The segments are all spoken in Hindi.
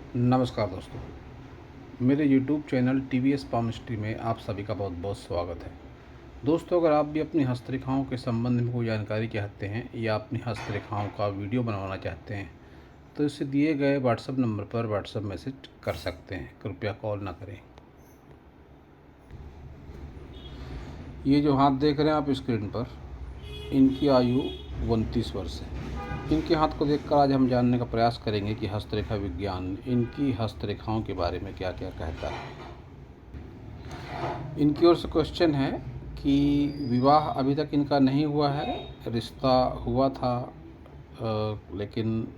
नमस्कार दोस्तों, मेरे YouTube चैनल TVS पामिस्ट्री में आप सभी का बहुत बहुत स्वागत है। दोस्तों, अगर आप भी अपनी हस्तरेखाओं के संबंध में कोई जानकारी चाहते हैं या अपनी हस्तरेखाओं का वीडियो बनवाना चाहते हैं तो इसे दिए गए WhatsApp नंबर पर WhatsApp मैसेज कर सकते हैं। कृपया कॉल ना करें। ये जो हाथ देख रहे हैं आप स्क्रीन पर, इनकी आयु 29 वर्ष है। इनके हाथ को देखकर आज हम जानने का प्रयास करेंगे कि हस्तरेखा विज्ञान इनकी हस्तरेखाओं के बारे में क्या क्या कहता है। इनकी ओर से क्वेश्चन है कि विवाह अभी तक इनका नहीं हुआ है, रिश्ता हुआ था लेकिन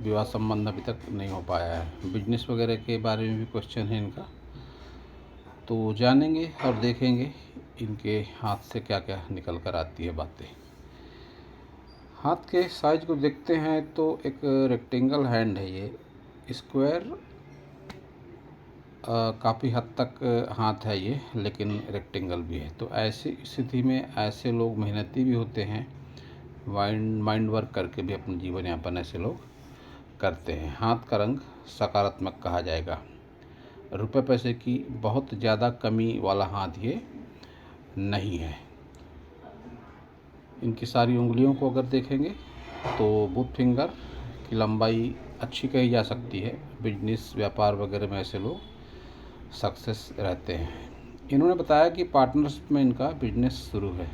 विवाह संबंध अभी तक नहीं हो पाया है। बिजनेस वगैरह के बारे में भी क्वेश्चन है इनका, तो जानेंगे और देखेंगे इनके हाथ से क्या क्या निकल कर आती है बातें। हाथ के साइज को देखते हैं तो एक रेक्टेंगल हैंड है ये, स्क्वायर काफ़ी हद तक हाथ है ये, लेकिन रेक्टेंगल भी है। तो ऐसी स्थिति में ऐसे लोग मेहनती भी होते हैं, माइंड वर्क करके भी अपना जीवन यापन ऐसे लोग करते हैं। हाथ का रंग सकारात्मक कहा जाएगा। रुपए पैसे की बहुत ज़्यादा कमी वाला हाथ ये नहीं है। इनकी सारी उंगलियों को अगर देखेंगे तो बुथ फिंगर की लंबाई अच्छी कही जा सकती है। बिजनेस व्यापार वगैरह में ऐसे लोग सक्सेस रहते हैं। इन्होंने बताया कि पार्टनरशिप में इनका बिजनेस शुरू है।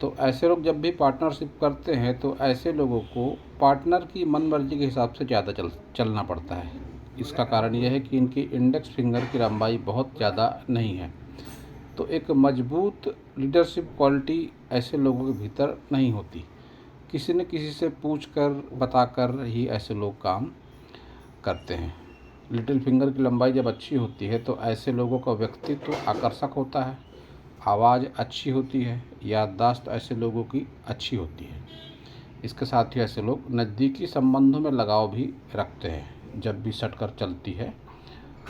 तो ऐसे लोग जब भी पार्टनरशिप करते हैं तो ऐसे लोगों को पार्टनर की मन मर्जी के हिसाब से ज़्यादा चलना पड़ता है। इसका कारण यह है कि इनकी इंडेक्स फिंगर की लंबाई बहुत ज़्यादा नहीं है। तो एक मजबूत लीडरशिप क्वालिटी ऐसे लोगों के भीतर नहीं होती। किसी न किसी से पूछ कर बता कर ही ऐसे लोग काम करते हैं। लिटिल फिंगर की लंबाई जब अच्छी होती है तो ऐसे लोगों का व्यक्तित्व आकर्षक होता है, आवाज़ अच्छी होती है, याददाश्त ऐसे लोगों की अच्छी होती है। इसके साथ ही ऐसे लोग नज़दीकी संबंधों में लगाव भी रखते हैं जब भी सटकर चलती है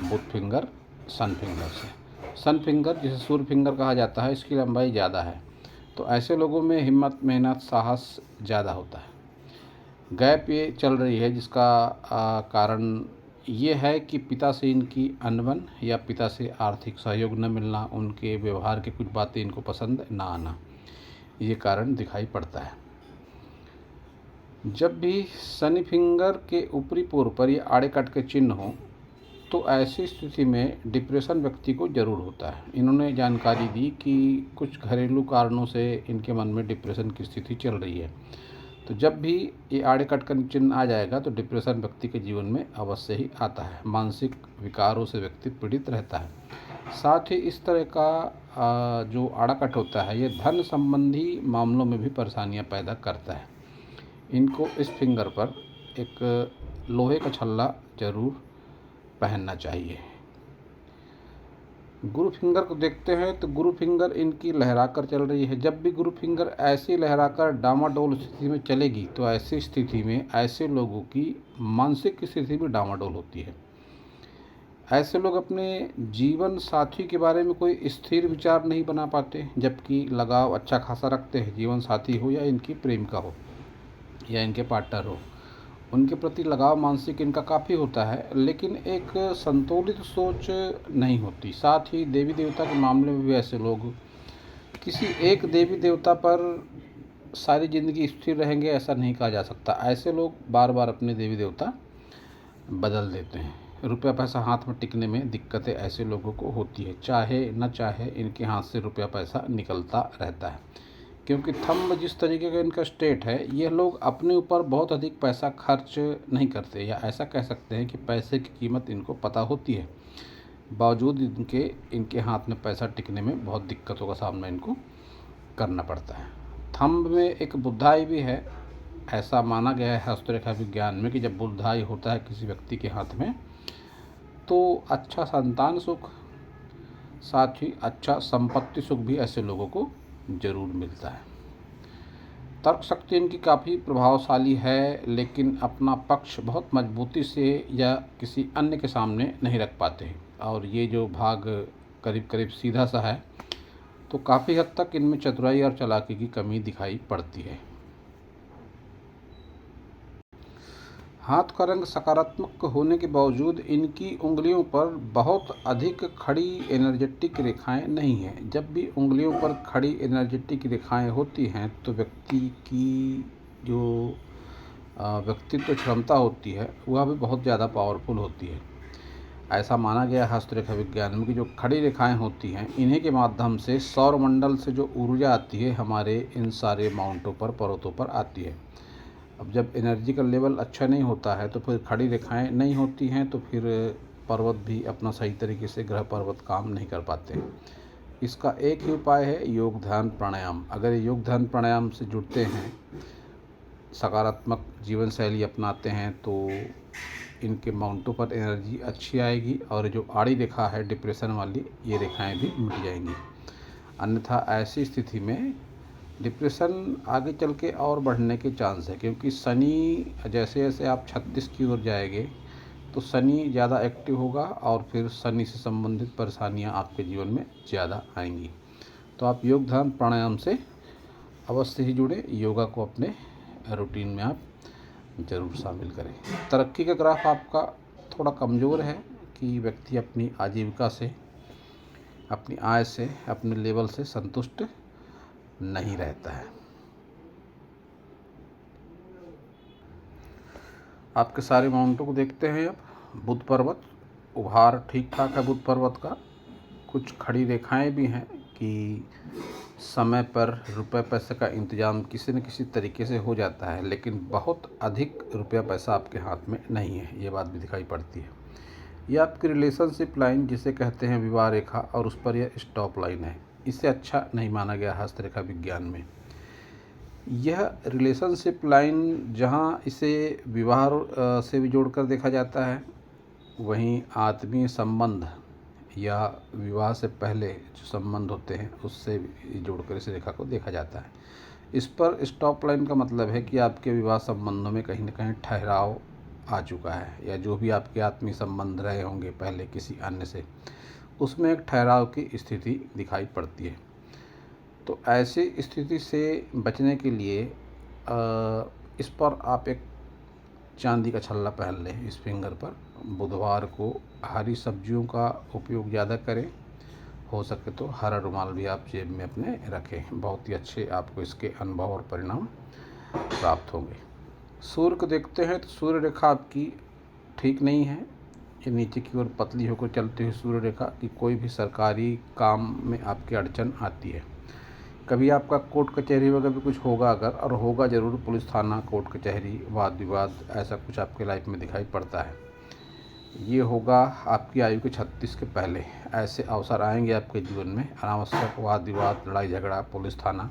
बुथ फिंगर सन फिंगर से। सन फिंगर जिसे सूर्य फिंगर कहा जाता है, इसकी लंबाई ज़्यादा है। तो ऐसे लोगों में हिम्मत, मेहनत, साहस ज़्यादा होता है। गैप ये चल रही है जिसका कारण ये है कि पिता से इनकी अनबन या पिता से आर्थिक सहयोग न मिलना, उनके व्यवहार की कुछ बातें इनको पसंद ना आना, ये कारण दिखाई पड़ता है। जब भी शनि फिंगर के ऊपरी पोर पर ये आड़े कट के चिन्ह हो तो ऐसी स्थिति में डिप्रेशन व्यक्ति को ज़रूर होता है। इन्होंने जानकारी दी कि कुछ घरेलू कारणों से इनके मन में डिप्रेशन की स्थिति चल रही है। तो जब भी ये आड़े कट का चिन्ह आ जाएगा तो डिप्रेशन व्यक्ति के जीवन में अवश्य ही आता है। मानसिक विकारों से व्यक्ति पीड़ित रहता है। साथ ही इस तरह का जो आड़ा कट होता है ये धन संबंधी मामलों में भी परेशानियां पैदा करता है। इनको इस फिंगर पर एक लोहे का छल्ला जरूर पहनना चाहिए। गुरु फिंगर को देखते हैं तो गुरु फिंगर इनकी लहराकर चल रही है। जब भी गुरु फिंगर ऐसी लहराकर डामाडोल स्थिति में चलेगी तो ऐसी स्थिति में ऐसे लोगों की मानसिक स्थिति भी डामाडोल होती है। ऐसे लोग अपने जीवन साथी के बारे में कोई स्थिर विचार नहीं बना पाते, जबकि लगाव अच्छा खासा रखते हैं। जीवन साथी हो या इनकी प्रेमिका हो या इनके पार्टनर हो, उनके प्रति लगाव मानसिक इनका काफ़ी होता है, लेकिन एक संतुलित सोच नहीं होती। साथ ही देवी देवता के मामले में भी ऐसे लोग किसी एक देवी देवता पर सारी ज़िंदगी स्थिर रहेंगे ऐसा नहीं कहा जा सकता। ऐसे लोग बार बार अपने देवी देवता बदल देते हैं। रुपया पैसा हाथ में टिकने में दिक्कतें ऐसे लोगों को होती है। चाहे न चाहे इनके हाथ से रुपया पैसा निकलता रहता है, क्योंकि थंब जिस तरीके का इनका स्टेट है, ये लोग अपने ऊपर बहुत अधिक पैसा खर्च नहीं करते, या ऐसा कह सकते हैं कि पैसे की कीमत इनको पता होती है। बावजूद इनके हाथ में पैसा टिकने में बहुत दिक्कतों का सामना इनको करना पड़ता है। थंब में एक बुधाई भी है। ऐसा माना गया है हस्तरेखा विज्ञान में कि जब बुधाई होता है किसी व्यक्ति के हाथ में तो अच्छा संतान सुख, साथ ही अच्छा संपत्ति सुख भी ऐसे लोगों को जरूर मिलता है। तर्क शक्ति इनकी काफ़ी प्रभावशाली है, लेकिन अपना पक्ष बहुत मजबूती से या किसी अन्य के सामने नहीं रख पाते। और ये जो भाग करीब करीब सीधा सा है, तो काफ़ी हद तक इनमें चतुराई और चालाकी की कमी दिखाई पड़ती है। हाथ का रंग सकारात्मक होने के बावजूद इनकी उंगलियों पर बहुत अधिक खड़ी एनर्जेटिक रेखाएं नहीं हैं। जब भी उंगलियों पर खड़ी एनर्जेटिक रेखाएं होती हैं तो व्यक्ति की जो व्यक्तित्व क्षमता होती है वह भी बहुत ज़्यादा पावरफुल होती है। ऐसा माना गया है हस्तरेखा विज्ञान में कि जो खड़ी रेखाएं होती हैं इन्हीं के माध्यम से सौरमंडल से जो ऊर्जा आती है हमारे इन सारे माउंटों पर, पर्वतों पर आती है। अब जब एनर्जी का लेवल अच्छा नहीं होता है तो फिर खड़ी रेखाएं नहीं होती हैं तो फिर पर्वत भी अपना सही तरीके से, ग्रह पर्वत काम नहीं कर पाते हैं। इसका एक ही उपाय है, योग ध्यान प्राणायाम। अगर योग ध्यान प्राणायाम से जुड़ते हैं, सकारात्मक जीवन शैली अपनाते हैं तो इनके माउंटों पर एनर्जी अच्छी आएगी और जो आड़ी रेखा है डिप्रेशन वाली, ये रेखाएं भी मिट जाएंगी। अन्यथा ऐसी स्थिति में डिप्रेशन आगे चल के और बढ़ने के चांस है, क्योंकि शनि जैसे जैसे आप 36 की ओर जाएंगे तो शनि ज़्यादा एक्टिव होगा और फिर शनि से संबंधित परेशानियां आपके जीवन में ज़्यादा आएंगी। तो आप योग ध्यान प्राणायाम से अवश्य ही जुड़े, योगा को अपने रूटीन में आप ज़रूर शामिल करें। तरक्की का ग्राफ आपका थोड़ा कमज़ोर है कि व्यक्ति अपनी आजीविका से, अपनी आय से, अपने लेवल से संतुष्ट नहीं रहता है। आपके सारे माउंटों को देखते हैं। अब बुध पर्वत, उभार ठीक ठाक है बुध पर्वत का। कुछ खड़ी रेखाएं भी हैं कि समय पर रुपए पैसे का इंतजाम किसी न किसी तरीके से हो जाता है, लेकिन बहुत अधिक रुपया पैसा आपके हाथ में नहीं है, ये बात भी दिखाई पड़ती है। ये आपकी रिलेशनशिप लाइन जिसे कहते हैं विवाह रेखा, और उस पर यह स्टॉप लाइन है। इससे अच्छा नहीं माना गया हस्तरेखा विज्ञान में। यह रिलेशनशिप लाइन जहाँ इसे विवाह से भी जोड़कर देखा जाता है, वहीं आत्मीय संबंध या विवाह से पहले जो संबंध होते हैं उससे भी जोड़कर इस रेखा को देखा जाता है। इस पर स्टॉप लाइन का मतलब है कि आपके विवाह संबंधों में कहीं न कहीं ठहराव आ चुका है, या जो भी आपके आत्मीय संबंध रहे होंगे पहले किसी अन्य से, उसमें एक ठहराव की स्थिति दिखाई पड़ती है। तो ऐसी स्थिति से बचने के लिए इस पर आप एक चांदी का छल्ला पहन लें इस फिंगर पर। बुधवार को हरी सब्जियों का उपयोग ज़्यादा करें, हो सके तो हरा रुमाल भी आप जेब में अपने रखें। बहुत ही अच्छे आपको इसके अनुभव और परिणाम प्राप्त होंगे। सूर्य को देखते हैं तो सूर्य रेखा आपकी ठीक नहीं है। ये नीचे की ओर पतली होकर चलती हुई सूर्य रेखा कि कोई भी सरकारी काम में आपकी अड़चन आती है। कभी आपका कोर्ट कचहरी वगैरह भी कुछ होगा अगर, और होगा ज़रूर, पुलिस थाना, कोर्ट कचहरी, वाद विवाद, ऐसा कुछ आपके लाइफ में दिखाई पड़ता है। ये होगा आपकी आयु के 36 के पहले। ऐसे अवसर आएंगे आपके जीवन में, अनावश्यक वाद विवाद, लड़ाई झगड़ा, पुलिस थाना।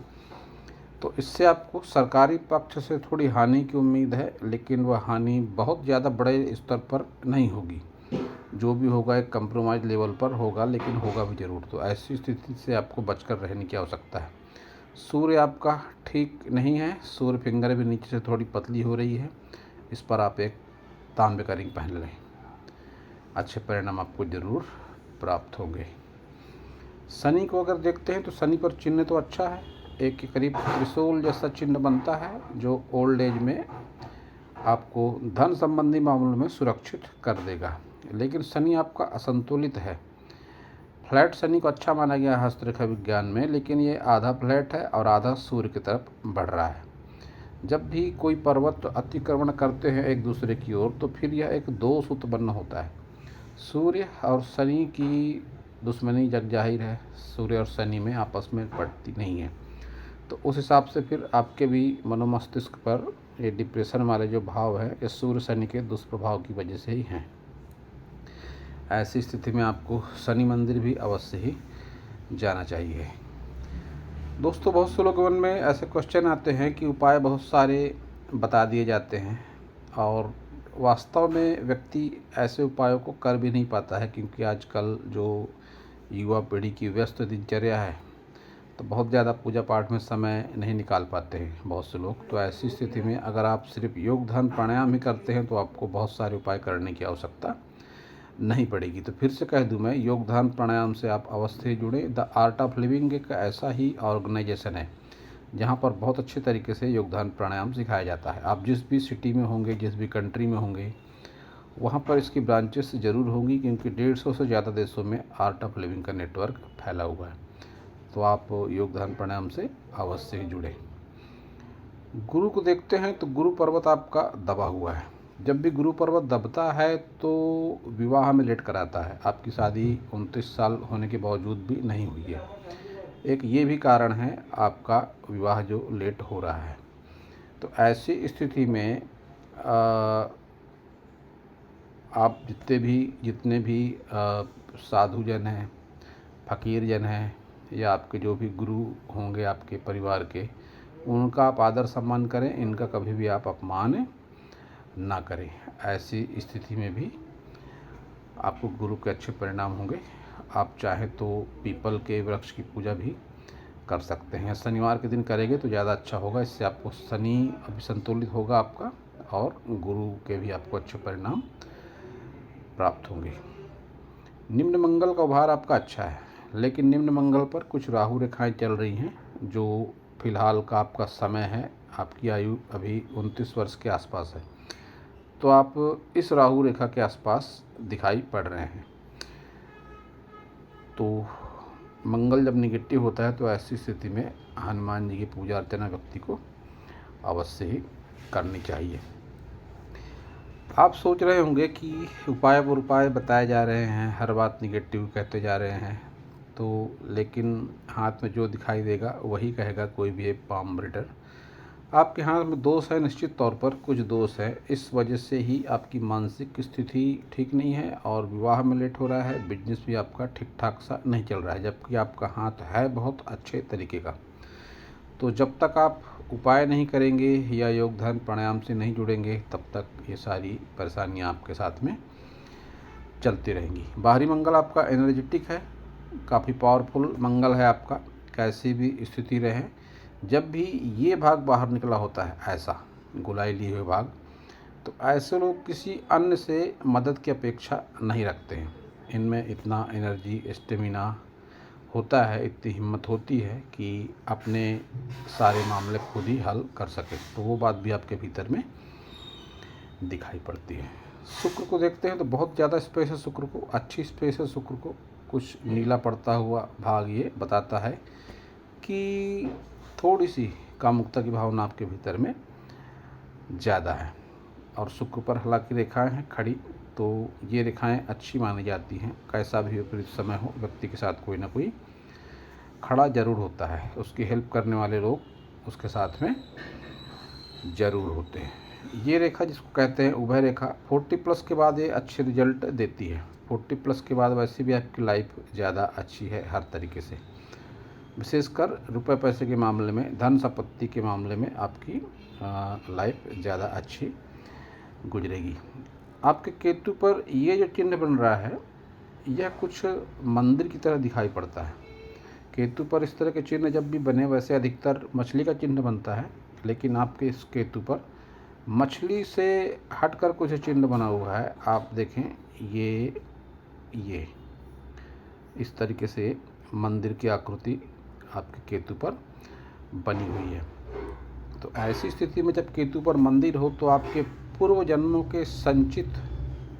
तो इससे आपको सरकारी पक्ष से थोड़ी हानि की उम्मीद है, लेकिन वह हानि बहुत ज़्यादा बड़े स्तर पर नहीं होगी। जो भी होगा एक कंप्रोमाइज़ लेवल पर होगा, लेकिन होगा भी ज़रूर। तो ऐसी स्थिति से आपको बचकर रहने की आवश्यकता है। सूर्य आपका ठीक नहीं है, सूर्य फिंगर भी नीचे से थोड़ी पतली हो रही है। इस पर आप एक तांबे का रिंग पहन लें, अच्छे परिणाम आपको ज़रूर प्राप्त होंगे। शनि को अगर देखते हैं तो शनि पर चिन्ह तो अच्छा है, एक के करीब त्रिशूल जैसा चिन्ह बनता है, जो ओल्ड एज में आपको धन संबंधी मामलों में सुरक्षित कर देगा। लेकिन शनि आपका असंतुलित है। फ्लैट शनि को अच्छा माना गया हस्तरेखा विज्ञान में, लेकिन ये आधा फ्लैट है और आधा सूर्य की तरफ बढ़ रहा है। जब भी कोई पर्वत अतिक्रमण करते हैं एक दूसरे की ओर तो फिर यह एक दोष उत्पन्न होता है। सूर्य और शनि की दुश्मनी जग जाहिर है, सूर्य और शनि में आपस में पड़ती नहीं है। तो उस हिसाब से फिर आपके भी मनोमस्तिष्क पर ये डिप्रेशन वाले जो भाव है, ये सूर्य शनि के दुष्प्रभाव की वजह से ही हैं। ऐसी स्थिति में आपको शनि मंदिर भी अवश्य ही जाना चाहिए। दोस्तों, बहुत से लोगों के मन में ऐसे क्वेश्चन आते हैं कि उपाय बहुत सारे बता दिए जाते हैं और वास्तव में व्यक्ति ऐसे उपायों को कर भी नहीं पाता है, क्योंकि आजकल जो युवा पीढ़ी की व्यस्त दिनचर्या है तो बहुत ज़्यादा पूजा पाठ में समय नहीं निकाल पाते हैं बहुत से लोग। तो ऐसी स्थिति में अगर आप सिर्फ योग ध्यान प्राणायाम ही करते हैं तो आपको बहुत सारे उपाय करने की आवश्यकता नहीं पड़ेगी। तो फिर से कह दूं मैं, योग ध्यान प्राणायाम से आप अवश्य जुड़ें। द आर्ट ऑफ लिविंग एक ऐसा ही ऑर्गेनाइजेशन है जहाँ पर बहुत अच्छे तरीके से योग ध्यान प्राणायाम सिखाया जाता है। आप जिस भी सिटी में होंगे, जिस भी कंट्री में होंगे, वहाँ पर इसकी ब्रांचेस ज़रूर होंगी, क्योंकि 150 से ज़्यादा देशों में आर्ट ऑफ लिविंग का नेटवर्क फैला हुआ है। तो आप योग ध्यान प्राणायाम से अवश्य ही जुड़ें। गुरु को देखते हैं तो गुरु पर्वत आपका दबा हुआ है। जब भी गुरु पर्वत दबता है तो विवाह में लेट कराता है। आपकी शादी 29 साल होने के बावजूद भी नहीं हुई है। एक ये भी कारण है आपका विवाह जो लेट हो रहा है। तो ऐसी स्थिति में आप जितने भी साधु जन हैं, फ़कीर जन हैं, या आपके जो भी गुरु होंगे आपके परिवार के, उनका आप आदर सम्मान करें। इनका कभी भी आप अपमान ना करें। ऐसी स्थिति में भी आपको गुरु के अच्छे परिणाम होंगे। आप चाहें तो पीपल के वृक्ष की पूजा भी कर सकते हैं। शनिवार के दिन करेंगे तो ज़्यादा अच्छा होगा। इससे आपको शनि अभी संतुलित होगा आपका, और गुरु के भी आपको अच्छे परिणाम प्राप्त होंगे। निम्न मंगल का उभार आपका अच्छा है, लेकिन निम्न मंगल पर कुछ राहु रेखाएं चल रही हैं, जो फिलहाल का आपका समय है। आपकी आयु अभी 29 वर्ष के आसपास है, तो आप इस राहु रेखा के आसपास दिखाई पड़ रहे हैं। तो मंगल जब निगेटिव होता है तो ऐसी स्थिति में हनुमान जी की पूजा अर्चना व्यक्ति को अवश्य ही करनी चाहिए। आप सोच रहे होंगे कि उपाय पर उपाय बताए जा रहे हैं, हर बात निगेटिव कहते जा रहे हैं, तो लेकिन हाथ में जो दिखाई देगा वही कहेगा कोई भी एक पाम रीडर। आपके हाथ में दोष है, निश्चित तौर पर कुछ दोष है। इस वजह से ही आपकी मानसिक स्थिति ठीक नहीं है और विवाह में लेट हो रहा है। बिजनेस भी आपका ठीक ठाक सा नहीं चल रहा है, जबकि आपका हाथ है बहुत अच्छे तरीके का। तो जब तक आप उपाय नहीं करेंगे या योग ध्यान प्राणायाम से नहीं जुड़ेंगे, तब तक ये सारी परेशानियां आपके साथ में चलती रहेंगी। बाहरी मंगल आपका एनर्जेटिक है, काफ़ी पावरफुल मंगल है आपका। कैसी भी स्थिति रहे, जब भी ये भाग बाहर निकला होता है, ऐसा गुलाई लिए हुए भाग, तो ऐसे लोग किसी अन्य से मदद की अपेक्षा नहीं रखते हैं। इनमें इतना एनर्जी, स्टेमिना होता है, इतनी हिम्मत होती है कि अपने सारे मामले खुद ही हल कर सके। तो वो बात भी आपके भीतर में दिखाई पड़ती है। शुक्र को देखते हैं तो बहुत ज़्यादा स्पेस है शुक्र को, अच्छी स्पेस है शुक्र को। कुछ नीला पड़ता हुआ भाग ये बताता है कि थोड़ी सी कामुकता की भावना आपके भीतर में ज़्यादा है। और शुक्र पर हालांकि रेखाएं हैं खड़ी, तो ये रेखाएं अच्छी मानी जाती हैं। कैसा भी विपरीत समय हो, व्यक्ति के साथ कोई ना कोई खड़ा जरूर होता है। उसकी हेल्प करने वाले लोग उसके साथ में ज़रूर होते हैं। ये रेखा जिसको कहते हैं उभय रेखा, 40+ के बाद ये अच्छे रिजल्ट देती है। 40+ के बाद वैसे भी आपकी लाइफ ज़्यादा अच्छी है हर तरीके से, विशेषकर रुपए पैसे के मामले में, धन संपत्ति के मामले में आपकी लाइफ ज़्यादा अच्छी गुजरेगी। आपके केतु पर ये जो चिन्ह बन रहा है, यह कुछ मंदिर की तरह दिखाई पड़ता है। केतु पर इस तरह के चिन्ह जब भी बने, वैसे अधिकतर मछली का चिन्ह बनता है, लेकिन आपके इस केतु पर मछली से हटकर कुछ चिन्ह बना हुआ है। आप देखें, ये इस तरीके से मंदिर की आकृति आपके केतु पर बनी हुई है। तो ऐसी स्थिति में जब केतु पर मंदिर हो, तो आपके पूर्व जन्मों के संचित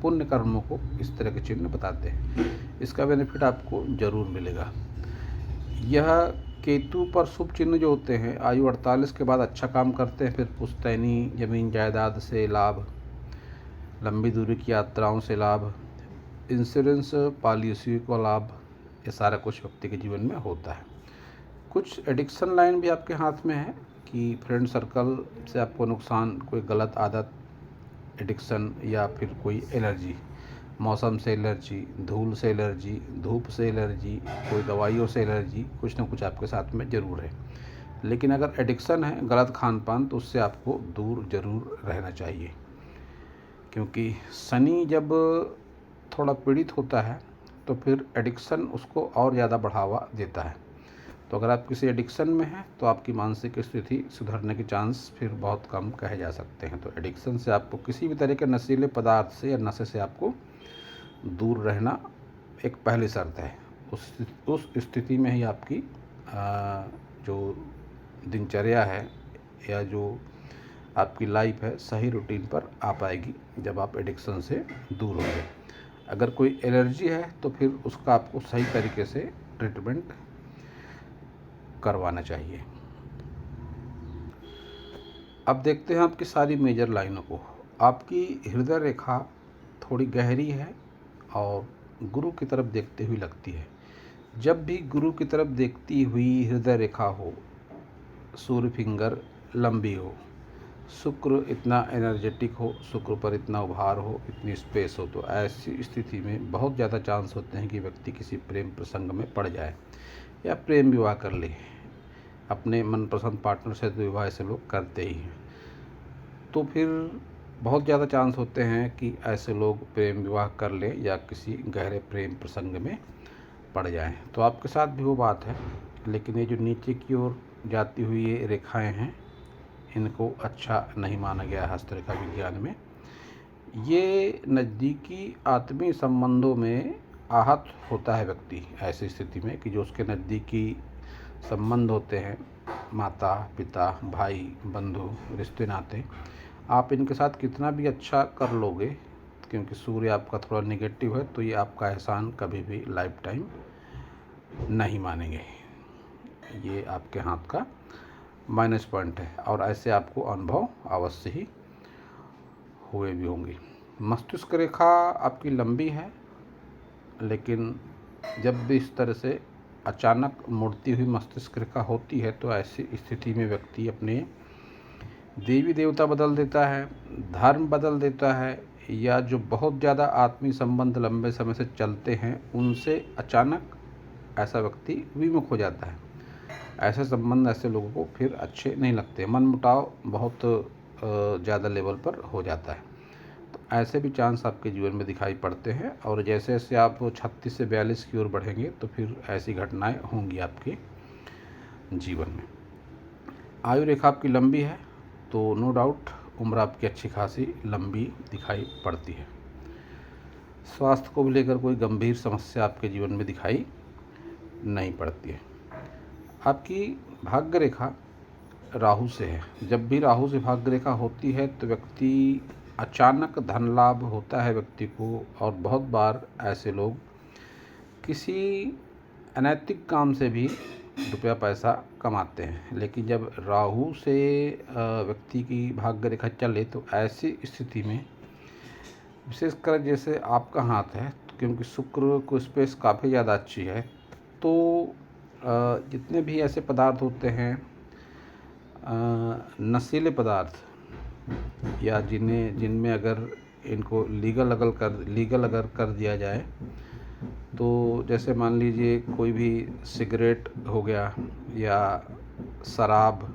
पुण्य कर्मों को इस तरह के चिन्ह बताते हैं। इसका बेनिफिट आपको ज़रूर मिलेगा। यह केतु पर शुभ चिन्ह जो होते हैं, आयु 48 के बाद अच्छा काम करते हैं। फिर पुश्तैनी, जमीन जायदाद से लाभ, लंबी दूरी की यात्राओं से लाभ, इंश्योरेंस पॉलिसी का लाभ, ये सारा कुछ व्यक्ति के जीवन में होता है। कुछ एडिक्शन लाइन भी आपके हाथ में है कि फ्रेंड सर्कल से आपको नुकसान, कोई गलत आदत, एडिक्शन, या फिर कोई एलर्जी, मौसम से एलर्जी, धूल से एलर्जी, धूप से एलर्जी, कोई दवाइयों से एलर्जी, कुछ ना कुछ आपके साथ में ज़रूर है। लेकिन अगर एडिक्शन है, गलत खान पान, तो उससे आपको दूर ज़रूर रहना चाहिए, क्योंकि शनि जब थोड़ा पीड़ित होता है तो फिर एडिक्शन उसको और ज़्यादा बढ़ावा देता है। तो अगर आप किसी एडिक्शन में हैं तो आपकी मानसिक स्थिति सुधरने के चांस फिर बहुत कम कहे जा सकते हैं। तो एडिक्शन से आपको, किसी भी तरह के नशीले पदार्थ से या नशे से आपको दूर रहना एक पहली शर्त है। उस स्थिति में ही आपकी जो दिनचर्या है या जो आपकी लाइफ है सही रूटीन पर आ पाएगी जब आप एडिक्शन से दूर होंगे। अगर कोई एलर्जी है तो फिर उसका आपको सही तरीके से ट्रीटमेंट करवाना चाहिए। अब देखते हैं आपकी सारी मेजर लाइनों को। आपकी हृदय रेखा थोड़ी गहरी है और गुरु की तरफ देखते हुए लगती है। जब भी गुरु की तरफ देखती हुई हृदय रेखा हो, सूर्य फिंगर लंबी हो, शुक्र इतना एनर्जेटिक हो, शुक्र पर इतना उभार हो, इतनी स्पेस हो, तो ऐसी स्थिति में बहुत ज़्यादा चांस होते हैं कि व्यक्ति किसी प्रेम प्रसंग में पड़ जाए या प्रेम विवाह कर ले। अपने मनपसंद पार्टनर से तो विवाह ऐसे लोग करते ही हैं। तो फिर बहुत ज़्यादा चांस होते हैं कि ऐसे लोग प्रेम विवाह कर ले या किसी गहरे प्रेम प्रसंग में पड़ जाएं। तो आपके साथ भी वो बात है, लेकिन ये जो नीचे की ओर जाती हुई ये रेखाएं हैं, इनको अच्छा नहीं माना गया है हस्तरेखा विज्ञान में। ये नज़दीकी आत्मीय संबंधों में आहत होता है व्यक्ति ऐसी स्थिति में कि जो उसके नज़दीकी संबंध होते हैं, माता पिता भाई बंधु रिश्ते नाते, आप इनके साथ कितना भी अच्छा कर लोगे, क्योंकि सूर्य आपका थोड़ा नेगेटिव है, तो ये आपका एहसान कभी भी लाइफ टाइम नहीं मानेंगे। ये आपके हाथ का माइनस पॉइंट है और ऐसे आपको अनुभव अवश्य ही हुए भी होंगे। मस्तिष्क रेखा आपकी लंबी है, लेकिन जब भी इस तरह से अचानक मुड़ती हुई मस्तिष्क रेखा होती है तो ऐसी स्थिति में व्यक्ति अपने देवी देवता बदल देता है, धर्म बदल देता है, या जो बहुत ज़्यादा आत्मीय संबंध लंबे समय से चलते हैं उनसे अचानक ऐसा व्यक्ति विमुख हो जाता है। ऐसे संबंध ऐसे लोगों को फिर अच्छे नहीं लगते, मनमुटाव बहुत ज़्यादा लेवल पर हो जाता है। तो ऐसे भी चांस आपके जीवन में दिखाई पड़ते हैं और जैसे जैसे आप 36 से 42 की ओर बढ़ेंगे तो फिर ऐसी घटनाएं होंगी आपके जीवन में। आयु रेखा आपकी लंबी है, तो नो डाउट उम्र आपकी अच्छी खासी लंबी दिखाई पड़ती है। स्वास्थ्य को भी लेकर कोई गंभीर समस्या आपके जीवन में दिखाई नहीं पड़ती है। आपकी भाग्य रेखा राहु से है। जब भी राहु से भाग्य रेखा होती है तो व्यक्ति अचानक धन लाभ होता है व्यक्ति को, और बहुत बार ऐसे लोग किसी अनैतिक काम से भी रुपया पैसा कमाते हैं। लेकिन जब राहु से व्यक्ति की भाग्य रेखा चले तो ऐसी स्थिति में विशेषकर जैसे आपका हाथ है, क्योंकि शुक्र को स्पेस काफ़ी ज़्यादा अच्छी है, तो जितने भी ऐसे पदार्थ होते हैं नशीले पदार्थ, या जिनमें अगर इनको लीगल अगर कर दिया जाए, तो जैसे मान लीजिए कोई भी सिगरेट हो गया या शराब,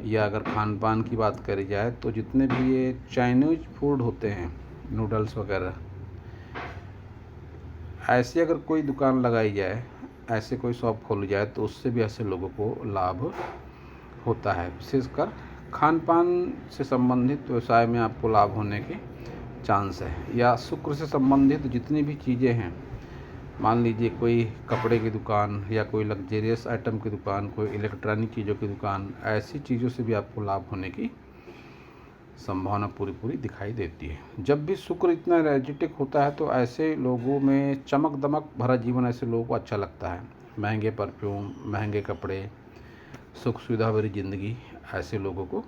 या अगर खान पान की बात करी जाए तो जितने भी ये चाइनीज फूड होते हैं, नूडल्स वगैरह, ऐसी अगर कोई दुकान लगाई जाए, ऐसे कोई शॉप खोली जाए, तो उससे भी ऐसे लोगों को लाभ होता है। विशेषकर खान पान से संबंधित व्यवसाय में आपको लाभ होने के चांस है। या शुक्र से संबंधित जितनी भी चीज़ें हैं, मान लीजिए कोई कपड़े की दुकान या कोई लग्जरियस आइटम की दुकान, कोई इलेक्ट्रॉनिक चीज़ों की दुकान, ऐसी चीज़ों से भी आपको लाभ होने की संभावना पूरी दिखाई देती है। जब भी शुक्र इतना एनर्जेटिक होता है तो ऐसे लोगों में चमक दमक भरा जीवन ऐसे लोगों को अच्छा लगता है। महंगे परफ्यूम, महंगे कपड़े, सुख सुविधा भरी ज़िंदगी ऐसे लोगों को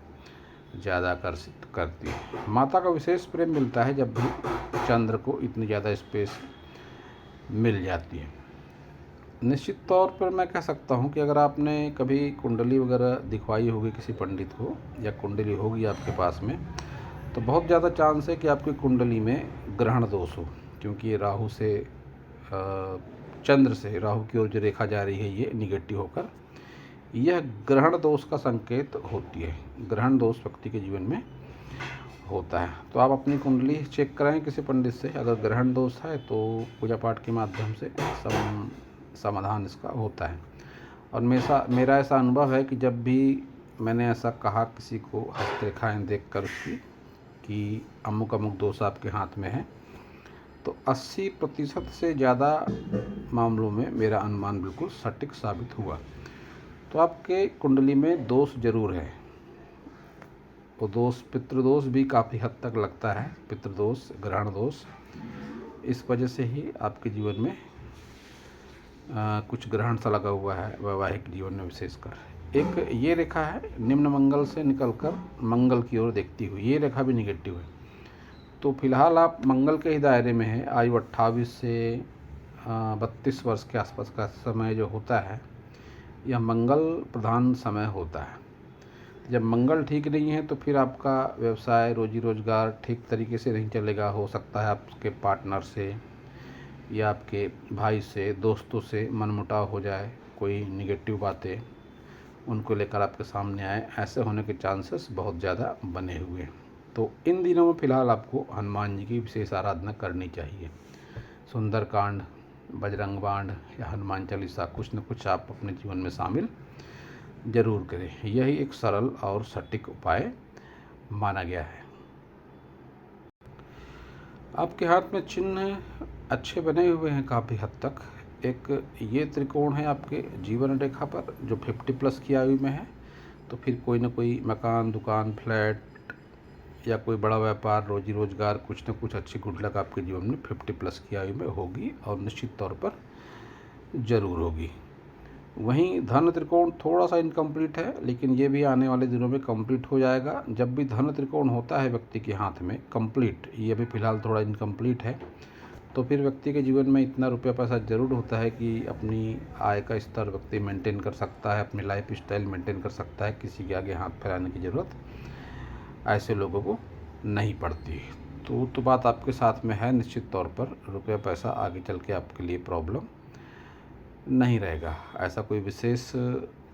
ज़्यादा आकर्षित करती है। माता का विशेष प्रेम मिलता है जब भी चंद्र को इतनी ज़्यादा स्पेस मिल जाती है। निश्चित तौर पर मैं कह सकता हूँ कि अगर आपने कभी कुंडली वगैरह दिखवाई होगी किसी पंडित को, या कुंडली होगी आपके पास में, तो बहुत ज़्यादा चांस है कि आपकी कुंडली में ग्रहण दोष हो, क्योंकि ये राहु से चंद्र से राहु की ओर जो रेखा जा रही है ये निगेटिव होकर यह ग्रहण दोष का संकेत होती है। ग्रहण दोष व्यक्ति के जीवन में होता है। तो आप अपनी कुंडली चेक कराएं किसी पंडित से। अगर ग्रहण दोष है तो पूजा पाठ के माध्यम से समाधान इसका होता है। और मेरा ऐसा अनुभव है कि जब भी मैंने ऐसा कहा किसी को हस्तरेखाएँ देख कर उसकी कि अमुक अमुक दोष आपके हाथ में है, तो 80% से ज़्यादा मामलों में मेरा अनुमान बिल्कुल सटीक साबित हुआ। तो आपके कुंडली में दोष जरूर है। वो दोष पितृदोष भी काफ़ी हद तक लगता है, पितृदोष, ग्रहण दोष। इस वजह से ही आपके जीवन में कुछ ग्रहण सा लगा हुआ है वैवाहिक जीवन में विशेषकर। एक ये रेखा है निम्न मंगल से निकलकर मंगल की ओर देखती हुई, ये रेखा भी निगेटिव है। तो फिलहाल आप मंगल के ही दायरे में हैं। आयु 28 से 32 वर्ष के आसपास का समय जो होता है, यह मंगल प्रधान समय होता है। जब मंगल ठीक नहीं है तो फिर आपका व्यवसाय, रोजी रोजगार ठीक तरीके से नहीं चलेगा। हो सकता है आपके पार्टनर से या आपके भाई से, दोस्तों से मनमुटाव हो जाए, कोई निगेटिव बातें उनको लेकर आपके सामने आए। ऐसे होने के चांसेस बहुत ज़्यादा बने हुए हैं। तो इन दिनों में फ़िलहाल आपको हनुमान जी की विशेष आराधना करनी चाहिए। सुंदरकांड, बजरंग बाण या हनुमान चालीसा, कुछ न कुछ आप अपने जीवन में शामिल जरूर करें। यही एक सरल और सटीक उपाय माना गया है। आपके हाथ में चिन्ह अच्छे बने हुए हैं काफ़ी हद तक। एक ये त्रिकोण है आपके जीवन रेखा पर जो 50+ की आयु में है। तो फिर कोई ना कोई मकान, दुकान, फ्लैट या कोई बड़ा व्यापार, रोजी रोजगार, कुछ न कुछ अच्छी गुड लक आपके जीवन में 50+ की आयु में होगी और निश्चित तौर पर ज़रूर होगी। वहीं धन त्रिकोण थोड़ा सा इनकम्प्लीट है, लेकिन ये भी आने वाले दिनों में कंप्लीट हो जाएगा। जब भी धन त्रिकोण होता है व्यक्ति के हाथ में कंप्लीट, ये भी फ़िलहाल थोड़ा इनकम्प्लीट है, तो फिर व्यक्ति के जीवन में इतना रुपया पैसा ज़रूर होता है कि अपनी आय का स्तर व्यक्ति मेंटेन कर सकता है, अपनी लाइफ स्टाइल मेंटेन कर सकता है। किसी के आगे हाथ फैलाने की ज़रूरत ऐसे लोगों को नहीं पड़ती। तो बात आपके साथ में है। निश्चित तौर पर रुपया पैसा आगे चल के आपके लिए प्रॉब्लम नहीं रहेगा। ऐसा कोई विशेष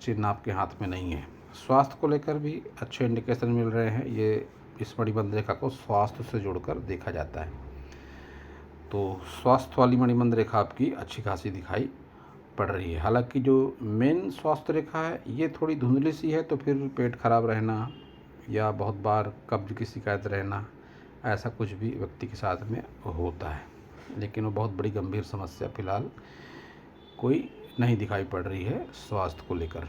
चिन्ह आपके हाथ में नहीं है। स्वास्थ्य को लेकर भी अच्छे इंडिकेशन मिल रहे हैं। ये इस मणिबंध रेखा को स्वास्थ्य से जोड़कर देखा जाता है। तो स्वास्थ्य वाली मणिबंध रेखा आपकी अच्छी खासी दिखाई पड़ रही है। हालांकि जो मेन स्वास्थ्य रेखा है ये थोड़ी धुंधली सी है, तो फिर पेट खराब रहना या बहुत बार कब्ज की शिकायत रहना, ऐसा कुछ भी व्यक्ति के साथ में होता है। लेकिन वो बहुत बड़ी गंभीर समस्या फ़िलहाल कोई नहीं दिखाई पड़ रही है स्वास्थ्य को लेकर।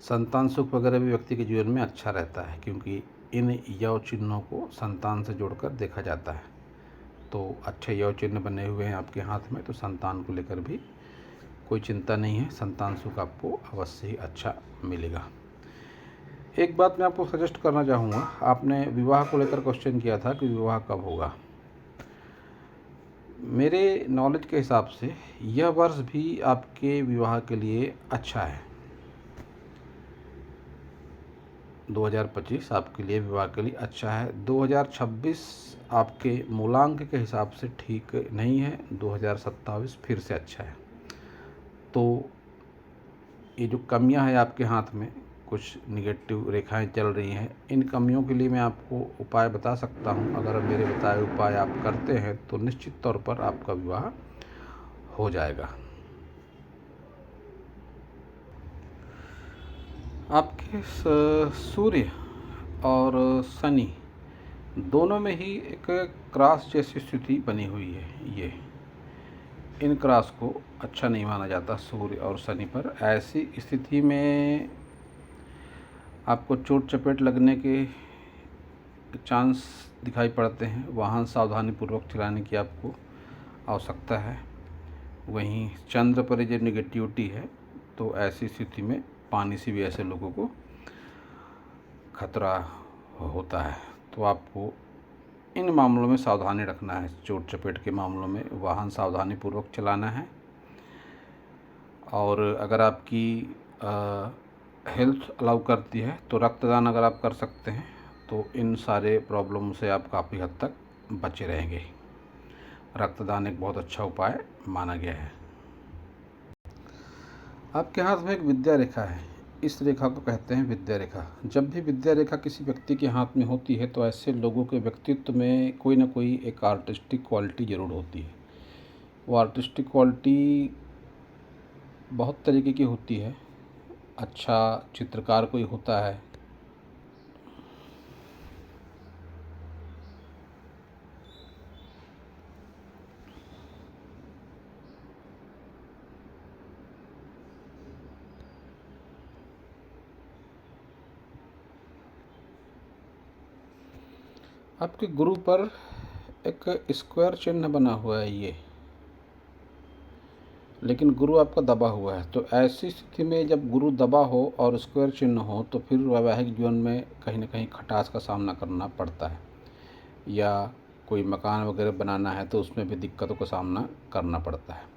संतान सुख वगैरह भी व्यक्ति के जीवन में अच्छा रहता है, क्योंकि इन यव चिन्हों को संतान से जोड़कर देखा जाता है। तो अच्छे यव चिन्ह बने हुए हैं आपके हाथ में, तो संतान को लेकर भी कोई चिंता नहीं है। संतान सुख आपको अवश्य ही अच्छा मिलेगा। एक बात मैं आपको सजेस्ट करना चाहूँगा। आपने विवाह को लेकर क्वेश्चन किया था कि विवाह कब होगा। मेरे नॉलेज के हिसाब से यह वर्ष भी आपके विवाह के लिए अच्छा है। 2025 आपके लिए विवाह के लिए अच्छा है। 2026 आपके मूलांक के हिसाब से ठीक नहीं है। 2027 फिर से अच्छा है। तो ये जो कमियां हैं आपके हाथ में, कुछ निगेटिव रेखाएं चल रही हैं, इन कमियों के लिए मैं आपको उपाय बता सकता हूं। अगर मेरे बताए उपाय आप करते हैं तो निश्चित तौर पर आपका विवाह हो जाएगा। आपके सूर्य और शनि दोनों में ही एक क्रॉस जैसी स्थिति बनी हुई है। ये इन क्रॉस को अच्छा नहीं माना जाता सूर्य और शनि पर। ऐसी स्थिति में आपको चोट चपेट लगने के चांस दिखाई पड़ते हैं। वाहन सावधानी पूर्वक चलाने की आपको आवश्यकता है। वहीं चंद्र पर जो निगेटिविटी है, तो ऐसी स्थिति में पानी से भी ऐसे लोगों को खतरा होता है। तो आपको इन मामलों में सावधानी रखना है। चोट चपेट के मामलों में वाहन सावधानी पूर्वक चलाना है। और अगर आपकी हेल्थ अलाउ करती है तो रक्तदान अगर आप कर सकते हैं तो इन सारे प्रॉब्लम से आप काफ़ी हद तक बचे रहेंगे। रक्तदान एक बहुत अच्छा उपाय माना गया है। आपके हाथ में एक विद्या रेखा है। इस रेखा को कहते हैं विद्या रेखा। जब भी विद्या रेखा किसी व्यक्ति के हाथ में होती है तो ऐसे लोगों के व्यक्तित्व में कोई ना कोई एक आर्टिस्टिक क्वालिटी ज़रूर होती है। वो आर्टिस्टिक क्वालिटी बहुत तरीके की होती है। अच्छा चित्रकार कोई होता है, आपके गुरु पर एक स्क्वायर चिन्ह बना हुआ है ये, लेकिन गुरु आपका दबा हुआ है। तो ऐसी स्थिति में जब गुरु दबा हो और स्क्वायर चिन्ह हो तो फिर वैवाहिक जीवन में कहीं ना कहीं खटास का सामना करना पड़ता है, या कोई मकान वगैरह बनाना है तो उसमें भी दिक्कतों का सामना करना पड़ता है।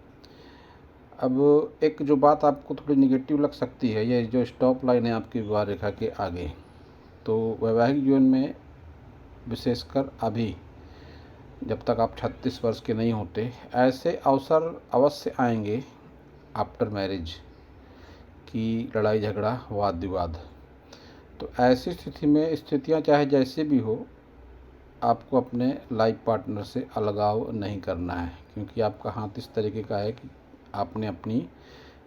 अब एक जो बात आपको थोड़ी निगेटिव लग सकती है, ये जो स्टॉप लाइन है आपकी विवाह रेखा के आगे, तो वैवाहिक जीवन में विशेषकर अभी जब तक आप 36 वर्ष के नहीं होते, ऐसे अवसर अवश्य आएंगे आफ्टर मैरिज की लड़ाई झगड़ा वाद विवाद। तो ऐसी स्थिति में स्थितियां चाहे जैसे भी हो, आपको अपने लाइफ पार्टनर से अलगाव नहीं करना है, क्योंकि आपका हाथ इस तरीके का है कि आपने अपनी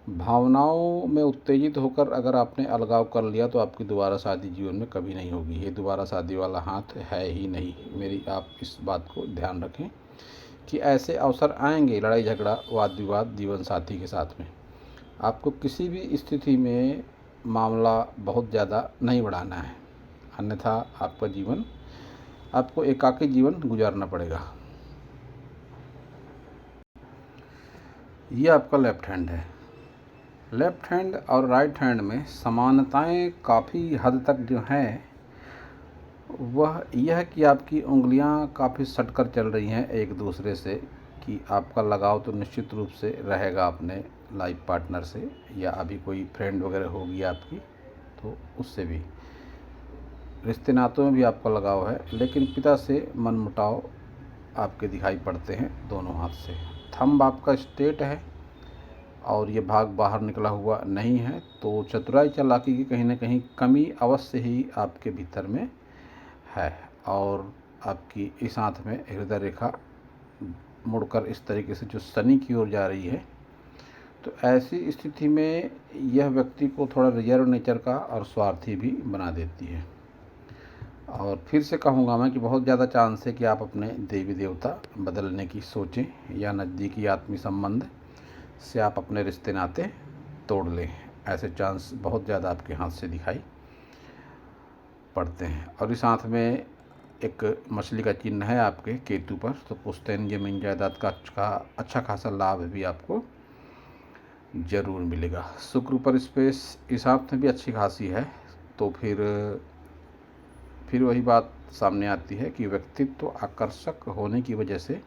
भावनाओं में उत्तेजित होकर अगर आपने अलगाव कर लिया तो आपकी दोबारा शादी जीवन में कभी नहीं होगी। ये दोबारा शादी वाला हाथ है ही नहीं। मेरी आप इस बात को ध्यान रखें कि ऐसे अवसर आएंगे लड़ाई झगड़ा वाद विवाद जीवन साथी के साथ में। आपको किसी भी स्थिति में मामला बहुत ज़्यादा नहीं बढ़ाना है, अन्यथा आपका जीवन, आपको एकाकी जीवन गुजारना पड़ेगा। ये आपका लेफ्ट हैंड है। लेफ्ट हैंड और राइट हैंड में समानताएं काफ़ी हद तक जो हैं वह यह है कि आपकी उंगलियां काफ़ी सटकर चल रही हैं एक दूसरे से, कि आपका लगाव तो निश्चित रूप से रहेगा अपने लाइफ पार्टनर से, या अभी कोई फ्रेंड वगैरह होगी आपकी तो उससे भी, रिश्ते नातों में भी आपका लगाव है। लेकिन पिता से मनमुटाव आपके दिखाई पड़ते हैं दोनों हाथ से। थंब आपका स्ट्रेट है और ये भाग बाहर निकला हुआ नहीं है, तो चतुराई चालाकी की कहीं ना कहीं कमी अवश्य ही आपके भीतर में है। और आपकी इस हाथ में हृदय रेखा मुड़कर इस तरीके से जो शनि की ओर जा रही है, तो ऐसी स्थिति में यह व्यक्ति को थोड़ा रिजर्व नेचर का और स्वार्थी भी बना देती है। और फिर से कहूँगा मैं कि बहुत ज़्यादा चांस है कि आप अपने देवी देवता बदलने की सोचें, या नज़दीकी आत्मीय संबंध से आप अपने रिश्ते नाते तोड़ लें। ऐसे चांस बहुत ज़्यादा आपके हाथ से दिखाई पड़ते हैं। और इस हाथ में एक मछली का चिन्ह है आपके केतु पर, तो पुश्तैनी जमीन जायदाद का अच्छा खासा लाभ भी आपको ज़रूर मिलेगा। शुक्र पर स्पेस इस हाथ में भी अच्छी खासी है, तो फिर वही बात सामने आती है कि व्यक्तित्व आकर्षक होने की वजह से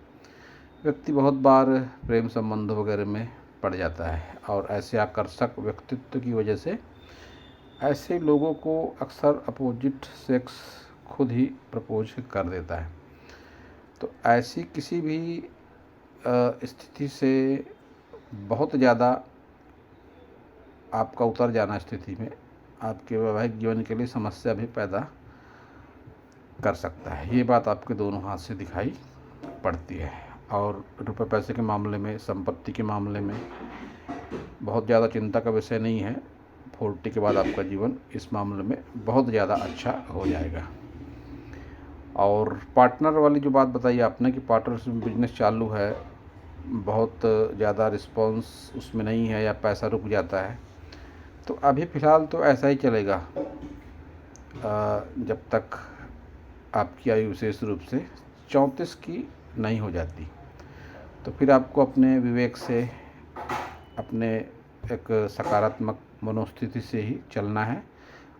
व्यक्ति बहुत बार प्रेम संबंध वगैरह में पड़ जाता है, और ऐसे आकर्षक व्यक्तित्व की वजह से ऐसे लोगों को अक्सर अपोजिट सेक्स खुद ही प्रपोज कर देता है। तो ऐसी किसी भी स्थिति से बहुत ज़्यादा आपका उतर जाना स्थिति में आपके वैवाहिक जीवन के लिए समस्या भी पैदा कर सकता है। ये बात आपके दोनों हाथ से दिखाई पड़ती है। और रुपए पैसे के मामले में, संपत्ति के मामले में बहुत ज़्यादा चिंता का विषय नहीं है। 40 के बाद आपका जीवन इस मामले में बहुत ज़्यादा अच्छा हो जाएगा। और पार्टनर वाली जो बात बताई आपने कि पार्टनर बिजनेस चालू है, बहुत ज़्यादा रिस्पॉन्स उसमें नहीं है या पैसा रुक जाता है, तो अभी फ़िलहाल तो ऐसा ही चलेगा जब तक आपकी आयु विशेष रूप से 34 की नहीं हो जाती। तो फिर आपको अपने विवेक से, अपने एक सकारात्मक मनोस्थिति से ही चलना है,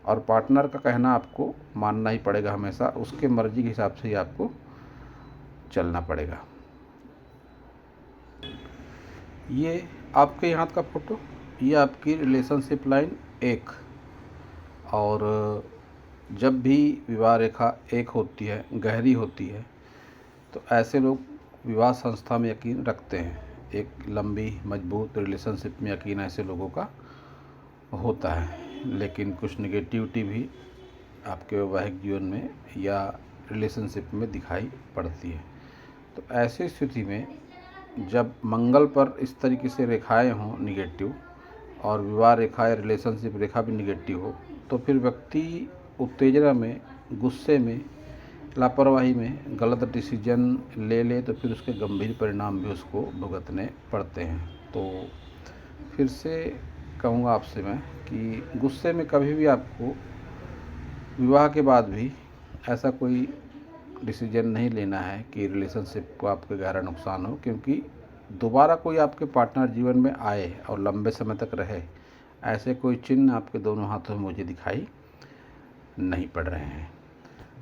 और पार्टनर का कहना आपको मानना ही पड़ेगा हमेशा। उसके मर्जी के हिसाब से ही आपको चलना पड़ेगा। ये आपके हाथ का फोटो, ये आपकी रिलेशनशिप लाइन 1। और जब भी विवाह रेखा एक होती है, गहरी होती है, तो ऐसे लोग विवाह संस्था में यकीन रखते हैं। एक लंबी मजबूत रिलेशनशिप में यकीन ऐसे लोगों का होता है, लेकिन कुछ नेगेटिविटी भी आपके वैवाहिक जीवन में या रिलेशनशिप में दिखाई पड़ती है। तो ऐसी स्थिति में जब मंगल पर इस तरीके से रेखाएं हों निगेटिव, और विवाह रेखा या रिलेशनशिप रेखा भी निगेटिव हो, तो फिर व्यक्ति उत्तेजना में, गुस्से में, लापरवाही में गलत डिसीजन ले ले, तो फिर उसके गंभीर परिणाम भी उसको भुगतने पड़ते हैं। तो फिर से कहूँगा आपसे मैं कि गुस्से में कभी भी आपको विवाह के बाद भी ऐसा कोई डिसीजन नहीं लेना है कि रिलेशनशिप को आपके गहरा नुकसान हो, क्योंकि दोबारा कोई आपके पार्टनर जीवन में आए और लंबे समय तक रहे, ऐसे कोई चिन्ह आपके दोनों हाथों में मुझे दिखाई नहीं पड़ रहे हैं।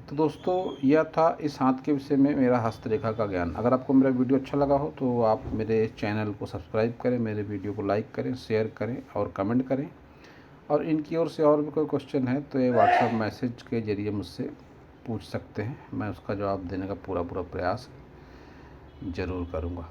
तो दोस्तों, यह था इस हाथ के विषय में मेरा हस्तरेखा का ज्ञान। अगर आपको मेरा वीडियो अच्छा लगा हो तो आप मेरे चैनल को सब्सक्राइब करें, मेरे वीडियो को लाइक करें, शेयर करें और कमेंट करें। और इनकी ओर से और भी कोई क्वेश्चन है तो ये व्हाट्सएप मैसेज के ज़रिए मुझसे पूछ सकते हैं, मैं उसका जवाब देने का पूरा प्रयास ज़रूर करूँगा।